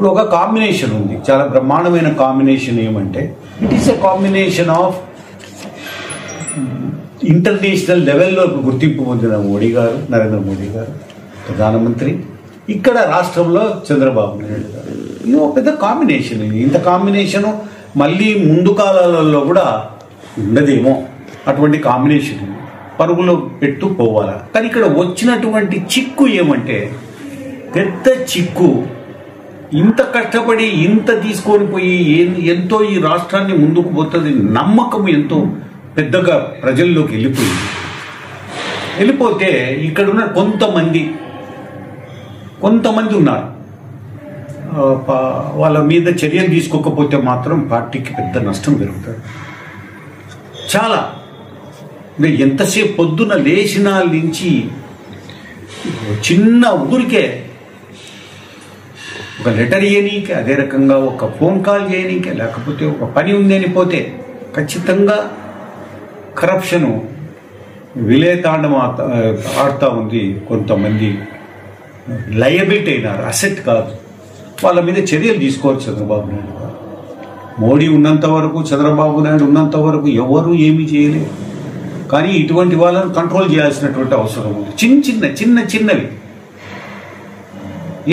ఇప్పుడు ఒక కాంబినేషన్ ఉంది, చాలా బ్రహ్మాండమైన కాంబినేషన్. ఏమంటే it is a combination of international లెవెల్లో గుర్తింపు పొందిన మోడీ గారు, నరేంద్ర మోడీ గారు ప్రధానమంత్రి, ఇక్కడ రాష్ట్రంలో చంద్రబాబు నాయుడు గారు. ఇది ఒక పెద్ద కాంబినేషన్. ఇంత కాంబినేషను మళ్ళీ ముందు కాలాలలో కూడా ఉండదేమో, అటువంటి కాంబినేషన్ పరుగులో పెట్టు పోవాలా. కానీ ఇక్కడ వచ్చినటువంటి చిక్కు ఏమంటే, పెద్ద చిక్కు, ఇంత కష్టపడి ఇంత తీసుకొని పోయి ఎంతో ఈ రాష్ట్రాన్ని ముందుకు పోతుంది నమ్మకం ఎంతో పెద్దగా ప్రజల్లోకి వెళ్ళిపోతే ఇక్కడున్న కొంతమంది ఉన్నారు, వాళ్ళ మీద చర్యలు తీసుకోకపోతే మాత్రం పార్టీకి పెద్ద నష్టం జరుగుతుంది. చాలా ఎంతసేపు పొద్దున లేచిన నుంచి చిన్న ఊరికే ఒక లెటర్ చేయనీకే, అదే రకంగా ఒక ఫోన్ కాల్ చేయనీకే, లేకపోతే ఒక పని ఉంది అని పోతే ఖచ్చితంగా కరప్షను విలేతాండం ఆడుతూ ఉంది. కొంతమంది లయబిలిటీ అయినారు, అసెట్ కాదు. వాళ్ళ మీద చర్యలు తీసుకోవచ్చు చంద్రబాబు నాయుడు గారు. మోడీ ఉన్నంత వరకు, చంద్రబాబు నాయుడు ఉన్నంత వరకు ఎవరు ఏమీ చేయలేరు. కానీ ఇటువంటి వాళ్ళని కంట్రోల్ చేయాల్సినటువంటి అవసరం ఉంది. చిన్నవి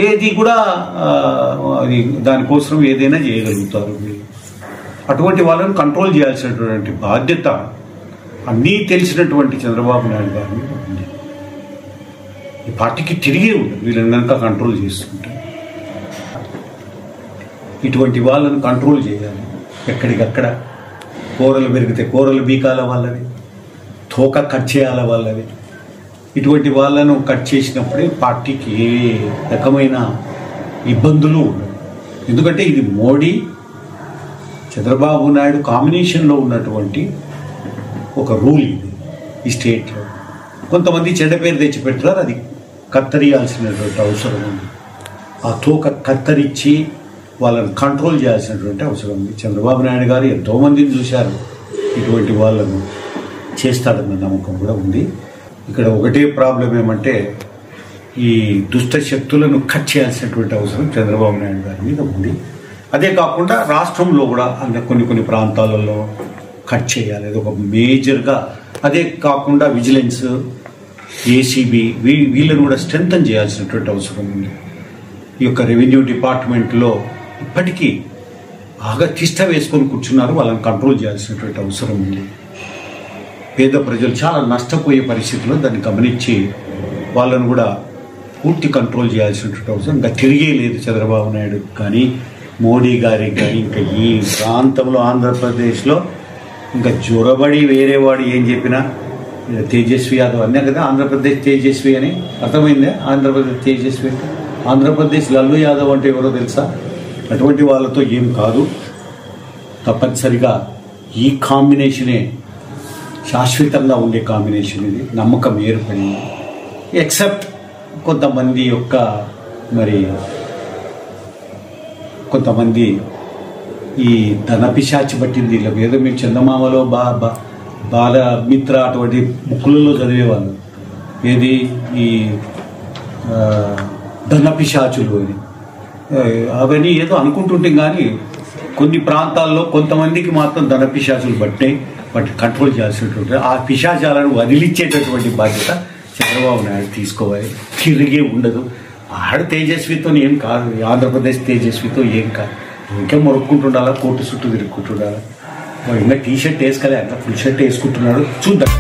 ఏది కూడా అది దానికోసం ఏదైనా చేయగలుగుతారు. అటువంటి వాళ్ళని కంట్రోల్ చేయాల్సినటువంటి బాధ్యత అన్నీ తెలిసినటువంటి చంద్రబాబు నాయుడు గారు ఉంది. ఈ పార్టీకి తిరిగే ఉంది వీళ్ళని కనుక కంట్రోల్ చేసుకుంటే. ఇటువంటి వాళ్ళను కంట్రోల్ చేయాలి. ఎక్కడికక్కడ కూరలు పెరిగితే కూరలు బీకాల వాళ్ళవి, తోక కట్ చేయాల వాళ్ళవి. ఇటువంటి వాళ్ళను కట్ చేసినప్పుడే పార్టీకి ఏ రకమైన ఇబ్బందులు ఉండవు. ఎందుకంటే ఇది మోడీ చంద్రబాబు నాయుడు కాంబినేషన్లో ఉన్నటువంటి ఒక రూల్ ఇది ఈ స్టేట్లో. కొంతమంది చెడ్డ పేరు తెచ్చిపెట్టారు, అది కత్తరియాల్సినటువంటి అవసరం ఉంది. ఆ తోక కత్తరించి వాళ్ళని కంట్రోల్ చేయాల్సినటువంటి అవసరం ఉంది. చంద్రబాబు నాయుడు గారు ఎంతోమందిని చూశారు, ఇటువంటి వాళ్ళను చేస్తాడన్న నమ్మకం కూడా ఉంది. ఇక్కడ ఒకటే ప్రాబ్లం ఏమంటే, ఈ దుష్ట శక్తులను కట్ చేయాల్సినటువంటి అవసరం చంద్రబాబు నాయుడు గారి మీద ఉంది. అదే కాకుండా రాష్ట్రంలో కూడా కొన్ని ప్రాంతాలలో కట్ చేయాలి, అది ఒక మేజర్గా. అదే కాకుండా విజిలెన్స్, ఏసీబీ వీళ్ళను కూడా స్ట్రెంథన్ చేయాల్సినటువంటి అవసరం ఉంది. ఈ యొక్క రెవెన్యూ డిపార్ట్మెంట్లో ఇప్పటికీ బాగా తిష్ట వేసుకొని కూర్చున్నారు, వాళ్ళని కంట్రోల్ చేయాల్సినటువంటి అవసరం ఉంది. పేద ప్రజలు చాలా నష్టపోయే పరిస్థితుల్లో దాన్ని గమనించి వాళ్ళను కూడా పూర్తి కంట్రోల్ చేయాల్సినటువంటి అవసరం. ఇంకా తిరిగే లేదు చంద్రబాబు నాయుడు కానీ మోడీ గారికి కానీ. ఇంకా ఈ ప్రాంతంలో ఆంధ్రప్రదేశ్లో ఇంకా జొరబడి వేరేవాడు ఏం చెప్పినా, తేజస్వి యాదవ్ అన్నా కదా ఆంధ్రప్రదేశ్ తేజస్వి అని, అర్థమైందే ఆంధ్రప్రదేశ్ తేజస్వి. ఆంధ్రప్రదేశ్ లల్లు యాదవ్ అంటే ఎవరో తెలుసా? అటువంటి వాళ్ళతో ఏం కాదు. తప్పనిసరిగా ఈ కాంబినేషనే శాశ్వతంగా ఉండే కాంబినేషన్. ఇది నమ్మకం ఏర్పడింది. ఎక్సెప్ట్ కొంతమంది ఈ ధనపిశాచి పట్టింది. ఇలా ఏదో మేము చందమామలో బాలమిత్ర అటువంటి బుక్కులలో చదివేవాళ్ళు, ఏది ఈ ధనపిశాచులు అని. అవన్నీ ఏదో అనుకుంటుంటే కానీ కొన్ని ప్రాంతాల్లో కొంతమందికి మాత్రం ధనపిశాచులు పట్టినాయి. వాటిని కంట్రోల్ చేయాల్సినటువంటి, ఆ పిశాచాలను వదిలిచ్చేటటువంటి బాధ్యత చంద్రబాబు నాయుడు తీసుకోవాలి. తిరిగే ఉండదు. ఆడు తేజస్వితో ఏం కాదు, ఆంధ్రప్రదేశ్ తేజస్వితో ఏం కాదు. ఇంకా మొరుక్కుంటుండాలా, కోర్టు చుట్టూ తిరుక్కుంటుండాలా. ఇంకా టీ షర్ట్ వేసుకోలే, ఇంకా ఫుల్ షర్ట్ వేసుకుంటున్నాడు. చూద్దాం.